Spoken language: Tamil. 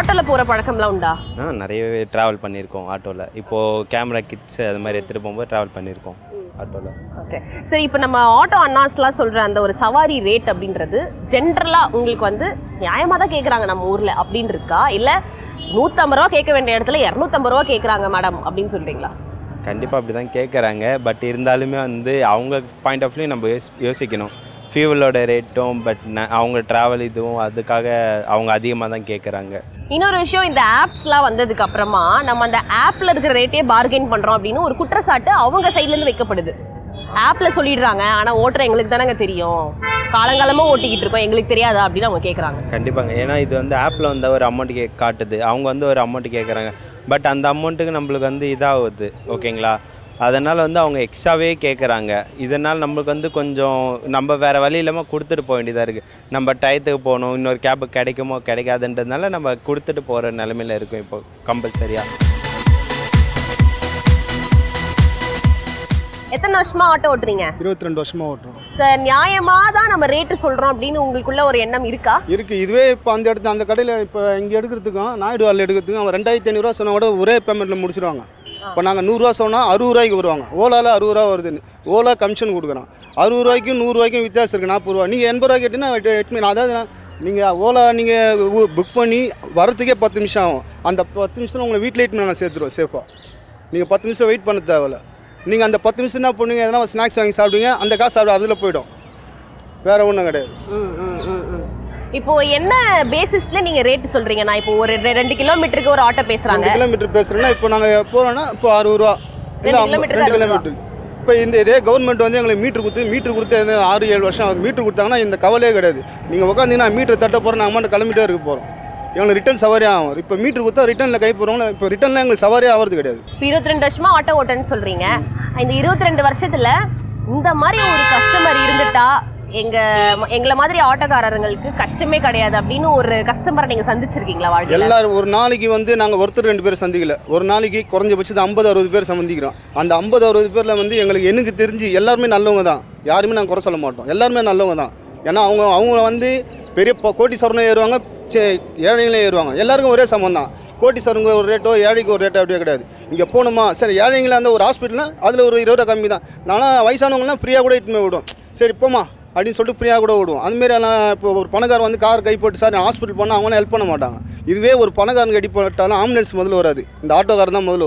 ஆட்டோல போற பழக்கம்லாம் உண்டா? நிறையவே ட்ராவல் பண்ணியிருக்கோம் ஆட்டோவில். இப்போது கேமரா கிட்ஸ் அது மாதிரி எடுத்துகிட்டு போகும்போது ட்ராவல் பண்ணியிருக்கோம் ஆட்டோவில். ஓகே, சரி. இப்போ நம்ம ஆட்டோ அண்ணாஸ்லாம் சொல்கிற அந்த ஒரு சவாரி ரேட் அப்படின்றது ஜென்ரலாக உங்களுக்கு வந்து நியாயமாக தான் கேட்குறாங்க நம்ம ஊரில் அப்படின்னு இருக்கா, இல்லை 150 ரூபா கேட்க வேண்டிய இடத்துல 250 ரூபா கேட்குறாங்க மேடம் அப்படின்னு சொல்கிறீங்களா? கண்டிப்பாக அப்படி தான் கேட்குறாங்க. பட் இருந்தாலுமே வந்து அவங்க பாயிண்ட் ஆஃப் வியூ நம்ம யோசிக்கணும். ஃபியூவலோட ரேட்டும் அவங்க ட்ராவல் இதுவும் அதுக்காக அவங்க அதிகமாக தான் கேட்குறாங்க. இன்னொரு விஷயம், இந்த ஆப்ஸ்லாம் வந்ததுக்கு அப்புறமா நம்ம அந்த ஆப்ல இருக்கிற ரேட்டே பார்கெயின் பண்றோம் அப்படின்னு ஒரு குற்றச்சாட்டு அவங்க சைட்ல இருந்து வைக்கப்படுது. ஆப்ல சொல்லிடுறாங்க, ஆனா ஓட்டுற எங்களுக்கு தானங்க தெரியும், காலங்காலமா ஓட்டிக்கிட்டு இருக்கோம், எங்களுக்கு தெரியாதா அப்படின்னு அவங்க கேட்குறாங்க. கண்டிப்பாங்க. ஏன்னா இது வந்து ஆப்பில் வந்து ஒரு அமௌண்ட் காட்டுது, அவங்க வந்து ஒரு அமௌண்ட் கேட்குறாங்க. பட் அந்த அமௌண்ட்டுக்கு நம்மளுக்கு வந்து இதாகுது, ஓகேங்களா? அதனால் வந்து அவங்க எக்ஸ்ட்ராவே கேட்குறாங்க. இதனால் நம்மளுக்கு வந்து கொஞ்சம் நம்ம வேறு வழி இல்லாமல் கொடுத்துட்டு போக வேண்டியதாக இருக்குது. நம்ம டயத்துக்கு போகணும், இன்னொரு கேபு கிடைக்குமோ கிடைக்காதுன்றதுனால நம்ம கொடுத்துட்டு போகிற நிலமையில இருக்கும் இப்போ கம்பல்சரியாக. எத்தனை வருஷமா ஆட்டோ ஓட்டுறீங்க? 22 வருஷமா ஓட்டுறோம். நியாயமா தான் நம்ம ரேட்டு சொல்றோம் அப்படின்னு உங்களுக்குள்ள ஒரு எண்ணம் இருக்கா? இருக்கு. இதுவே இப்போ அந்த இடத்து அந்த கடையில் இப்போ இங்கே எடுக்கிறதுக்கும் நாயுடு வாலில் எடுக்கிறதுக்கும் அவன் 2500 சொன்னால் கூட ஒரே பேமெண்ட்டில் முடிச்சிடுவாங்க. இப்போ நாங்கள் 100 ரூபா சொன்னால் 60 ரூபாய்க்கு வருவாங்க. ஓலாவில் 60 ரூபா வருதுன்னு ஓலா கமிஷன் கொடுக்குறோம். 60 ரூபாய்க்கும் 100 ரூபாய்க்கும் வித்தியாசம் இருக்குது. 40 ரூபா நீங்கள் 80 ரூபா கேட்டிங்கன்னா அதாவது நீங்கள் ஓலா நீங்கள் புக் பண்ணி வரத்துக்கே 10 நிமிஷம் ஆகும். அந்த 10 நிமிஷம் உங்களை வீட்டில் எட்டு நாங்கள் சேர்த்துருவோம் சேஃபாக. நீங்கள் 10 நிமிஷம் வெயிட் பண்ண தேவையில்ல. நீங்கள் அந்த 10 நிமிஷம் என்ன பண்ணுவீங்க, எதனா ஸ்நாக்ஸ் வாங்கி சாப்பிடுவீங்க, அந்த காசு சாப்பிட அதில் போய்டும், வேறு ஒன்றும் கிடையாது. இப்போ என்ன பேசிஸ்ல நீங்க ரேட் சொல்றீங்க? நான் இப்போ ஒரு 2 கிலோமீட்டருக்கு ஒரு ஆட்டோ பேசுறாங்க. 2 கிலோமீட்டர் பேசுறேன்னா இப்போ நாங்கள் போகிறோன்னா இப்போ 60 ரூபா இல்லை 2 கிலோமீட்டர். இப்போ இதே கவர்மெண்ட் வந்து எங்களுக்கு மீட்ரு கொடுத்து 6-7 வருஷம் ஆகுது. மீட்ரு கொடுத்தாங்கன்னா இந்த கவலையே கிடையாது. நீங்கள் உட்காந்தீங்கன்னா மீட்ரு தட்ட போகிறோம், நாங்கள் அமௌண்ட் கிளம்பிட்டே இருக்க போகிறோம். எங்களுக்கு ரிட்டர்ன் சவாரியாக ஆகும். இப்போ மீட்ரு கொடுத்தா ரிட்டர்னில் கை போகிறவங்க இப்போ ரிட்டர்னில் எங்களுக்கு சவாரியாக ஆகிறது கிடையாது. இப்போ 22 வருஷமா ஆட்டோ ஓட்டன்னு சொல்கிறீங்க. இந்த 22 வருஷத்தில் இந்த மாதிரி ஒரு கஸ்டமர் இருந்துட்டா எங்களை மாதிரி ஆட்டோக்காரர்களுக்கு கஷ்டமே கிடையாது அப்படின்னு ஒரு கஸ்டமரை நீங்கள் சந்திச்சிருக்கீங்களா வாழ்க்கையில்? எல்லாரும் ஒரு நாளைக்கு வந்து நாங்கள் ஒருத்தர் 2 பேர் சந்திக்கல. ஒரு நாளைக்கு குறைஞ்சபட்சம் 50-60 பேர் சந்திக்கிறோம். அந்த 50-60 பேரில் வந்து எனக்கு தெரிஞ்சு எல்லாருமே நல்லவங்க தான். யாருமே நாங்கள் குறை சொல்ல மாட்டோம், எல்லாருமே நல்லவங்க தான். ஏன்னா அவங்க வந்து பெரிய கோட்டீஸ்வரனும் ஏறுவாங்க, ஏழைகளும் ஏறுவாங்க. எல்லாருக்கும் ஒரே சமம் தான். கோட்டீஸ்வரங்க ஒரு ரேட்டோ ஏழைக்கு ஒரு ரேட்டோ அப்படியே கிடையாது. இங்கே போகணுமா, சரி ஏழைங்களாக அந்த ஒரு ஹாஸ்பிட்டலில் அதில் ஒரு 20 ரூபா கம்மி தான். நானும் வயசானவங்களாம் ஃப்ரீயாக கூட இட்டுமே விடுவோம். சரி போமா அப்படின்னு சொல்லிட்டு ஃப்ரீயாக கூட விடுவோம். அதுமாரி எல்லாம் இப்போ ஒரு பணக்காரன் வந்து கார் கை போட்டு சார் ஹாஸ்பிட்டல் போனால் அவங்களும் ஹெல்ப் பண்ண மாட்டாங்க. இதுவே ஒரு பணக்காரன் கட்டி போட்டாலும் ஆம்புலன்ஸ் முதல்ல வராது, இந்த ஆட்டோக்காரன் தான் முதல்ல வரும்.